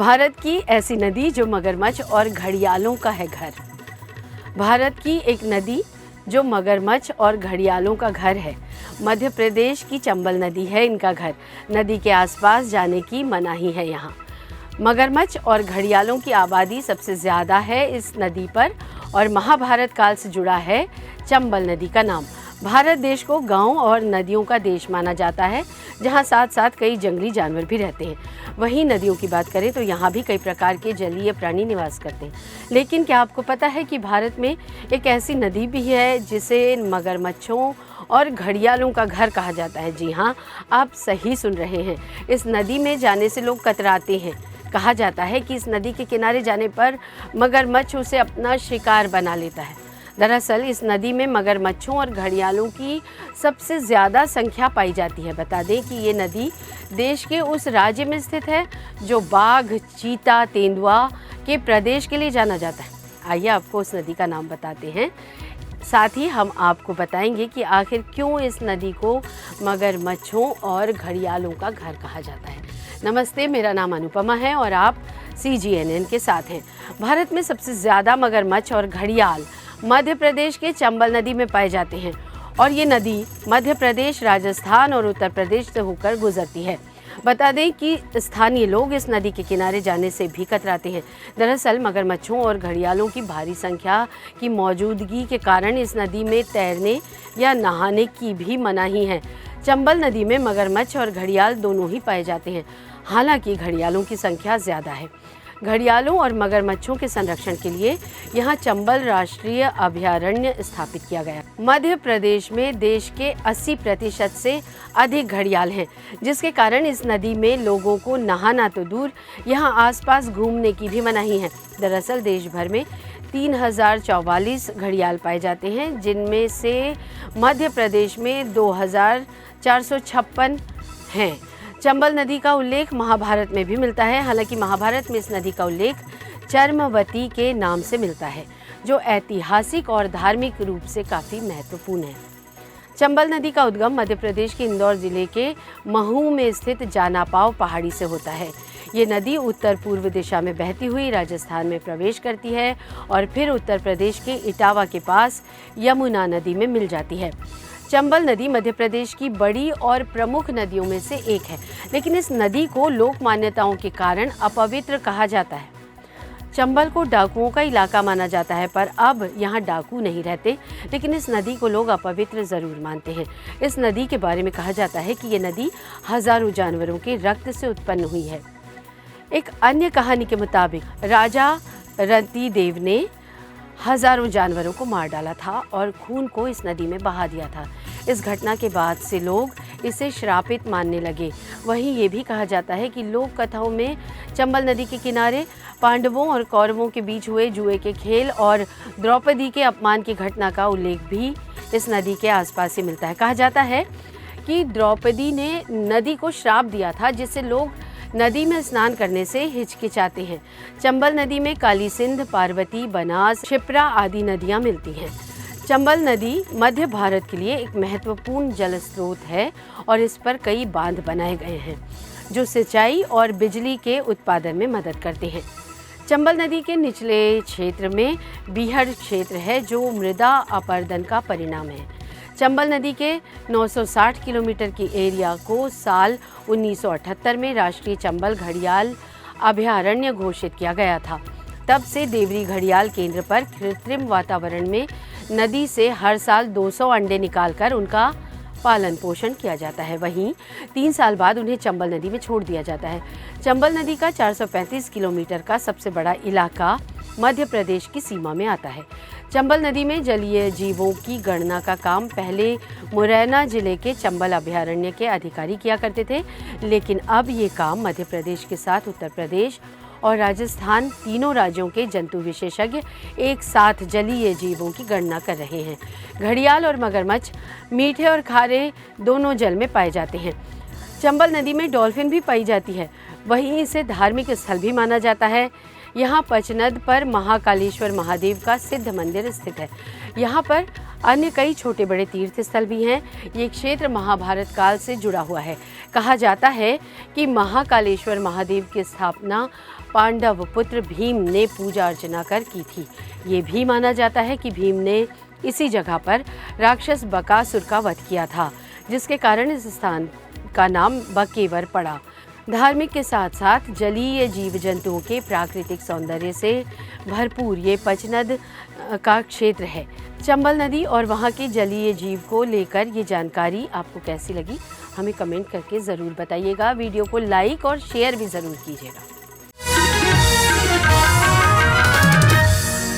भारत की ऐसी नदी जो मगरमच्छ और घड़ियालों का है घर। भारत की एक नदी जो मगरमच्छ और घड़ियालों का घर है। मध्य प्रदेश की चंबल नदी है इनका घर। नदी के आसपास जाने की मनाही है यहाँ। मगरमच्छ और घड़ियालों की आबादी सबसे ज़्यादा है इस नदी पर और महाभारत काल से जुड़ा है चंबल नदी का नाम। भारत देश को गांव और नदियों का देश माना जाता है, जहां साथ साथ कई जंगली जानवर भी रहते हैं। वहीं नदियों की बात करें तो यहाँ भी कई प्रकार के जलीय प्राणी निवास करते हैं। लेकिन क्या आपको पता है कि भारत में एक ऐसी नदी भी है जिसे मगरमच्छों और घड़ियालों का घर कहा जाता है? जी हाँ, आप सही सुन रहे हैं। इस नदी में जाने से लोग कतराते हैं। कहा जाता है कि इस नदी के किनारे जाने पर मगरमच्छ उसे अपना शिकार बना लेता है। दरअसल इस नदी में मगरमच्छों और घड़ियालों की सबसे ज़्यादा संख्या पाई जाती है। बता दें कि ये नदी देश के उस राज्य में स्थित है जो बाघ, चीता, तेंदुआ के प्रदेश के लिए जाना जाता है। आइए आपको उस नदी का नाम बताते हैं। साथ ही हम आपको बताएंगे कि आखिर क्यों इस नदी को मगरमच्छों और घड़ियालों का घर कहा जाता है। नमस्ते, मेरा नाम अनुपमा है और आप CGNN के साथ हैं। भारत में सबसे ज़्यादा मगरमच्छ और घड़ियाल मध्य प्रदेश के चंबल नदी में पाए जाते हैं और ये नदी मध्य प्रदेश, राजस्थान और उत्तर प्रदेश से होकर गुजरती है। बता दें कि स्थानीय लोग इस नदी के किनारे जाने से भी कतराते हैं। दरअसल मगरमच्छों और घड़ियालों की भारी संख्या की मौजूदगी के कारण इस नदी में तैरने या नहाने की भी मनाही है। चंबल नदी में मगरमच्छ और घड़ियाल दोनों ही पाए जाते हैं। हालांकि घड़ियालों की संख्या ज़्यादा है। घड़ियालों और मगरमच्छों के संरक्षण के लिए यहाँ चंबल राष्ट्रीय अभयारण्य स्थापित किया गया। मध्य प्रदेश में देश के 80% से अधिक घड़ियाल हैं, जिसके कारण इस नदी में लोगों को नहाना तो दूर, यहाँ आसपास घूमने की भी मनाही है। दरअसल देश भर में 3044 घड़ियाल पाए जाते हैं, जिनमें से मध्य प्रदेश में 2456 हैं। चंबल नदी का उल्लेख महाभारत में भी मिलता है। हालांकि महाभारत में इस नदी का उल्लेख चर्मवती के नाम से मिलता है, जो ऐतिहासिक और धार्मिक रूप से काफ़ी महत्वपूर्ण है। चंबल नदी का उद्गम मध्य प्रदेश के इंदौर जिले के महू में स्थित जानापाव पहाड़ी से होता है। ये नदी उत्तर पूर्व दिशा में बहती हुई राजस्थान में प्रवेश करती है और फिर उत्तर प्रदेश के इटावा के पास यमुना नदी में मिल जाती है। चंबल नदी मध्य प्रदेश की बड़ी और प्रमुख नदियों में से एक है, लेकिन इस नदी को लोक मान्यताओं के कारण अपवित्र कहा जाता है। चंबल को डाकुओं का इलाका माना जाता है, पर अब यहाँ डाकू नहीं रहते, लेकिन इस नदी को लोग अपवित्र ज़रूर मानते हैं। इस नदी के बारे में कहा जाता है कि ये नदी हजारों जानवरों के रक्त से उत्पन्न हुई है। एक अन्य कहानी के मुताबिक राजा रतिदेव ने हजारों जानवरों को मार डाला था और खून को इस नदी में बहा दिया था। इस घटना के बाद से लोग इसे श्रापित मानने लगे। वहीं ये भी कहा जाता है कि लोक कथाओं में चंबल नदी के किनारे पांडवों और कौरवों के बीच हुए जुए के खेल और द्रौपदी के अपमान की घटना का उल्लेख भी इस नदी के आसपास से मिलता है। कहा जाता है कि द्रौपदी ने नदी को श्राप दिया था, जिससे लोग नदी में स्नान करने से हिचकिचाते हैं। चंबल नदी में काली सिंध, पार्वती, बनास, क्षिप्रा आदि नदियां मिलती हैं। चंबल नदी मध्य भारत के लिए एक महत्वपूर्ण जल स्रोत है और इस पर कई बांध बनाए गए हैं, जो सिंचाई और बिजली के उत्पादन में मदद करते हैं। चंबल नदी के निचले क्षेत्र में बीहड़ क्षेत्र है, जो मृदा अपरदन का परिणाम है। चंबल नदी के 960 किलोमीटर की एरिया को साल 1978 में राष्ट्रीय चंबल घड़ियाल अभयारण्य घोषित किया गया था। तब से देवरी घड़ियाल केंद्र पर कृत्रिम वातावरण में नदी से हर साल 200 अंडे निकालकर उनका पालन पोषण किया जाता है। वहीं 3 साल बाद उन्हें चंबल नदी में छोड़ दिया जाता है। चंबल नदी का 435 किलोमीटर का सबसे बड़ा इलाका मध्य प्रदेश की सीमा में आता है। चंबल नदी में जलीय जीवों की गणना का काम पहले मुरैना जिले के चंबल अभयारण्य के अधिकारी किया करते थे, लेकिन अब ये काम मध्य प्रदेश के साथ उत्तर प्रदेश और राजस्थान, तीनों राज्यों के जंतु विशेषज्ञ एक साथ जलीय जीवों की गणना कर रहे हैं। घड़ियाल और मगरमच्छ मीठे और खारे दोनों जल में पाए जाते हैं। चंबल नदी में डॉल्फिन भी पाई जाती है। वहीं इसे धार्मिक स्थल भी माना जाता है। यहाँ पचनद पर महाकालेश्वर महादेव का सिद्ध मंदिर स्थित है। यहाँ पर अन्य कई छोटे बड़े तीर्थ स्थल भी हैं। ये क्षेत्र महाभारत काल से जुड़ा हुआ है। कहा जाता है कि महाकालेश्वर महादेव की स्थापना पांडव पुत्र भीम ने पूजा अर्चना कर की थी। ये भी माना जाता है कि भीम ने इसी जगह पर राक्षस बकासुर का वध किया था, जिसके कारण इस स्थान का नाम बकेवर पड़ा। धार्मिक के साथ साथ जलीय जीव जंतुओं के प्राकृतिक सौंदर्य से भरपूर ये पचनद का क्षेत्र है। चंबल नदी और वहाँ के जलीय जीव को लेकर ये जानकारी आपको कैसी लगी, हमें कमेंट करके ज़रूर बताइएगा। वीडियो को लाइक और शेयर भी ज़रूर कीजिएगा।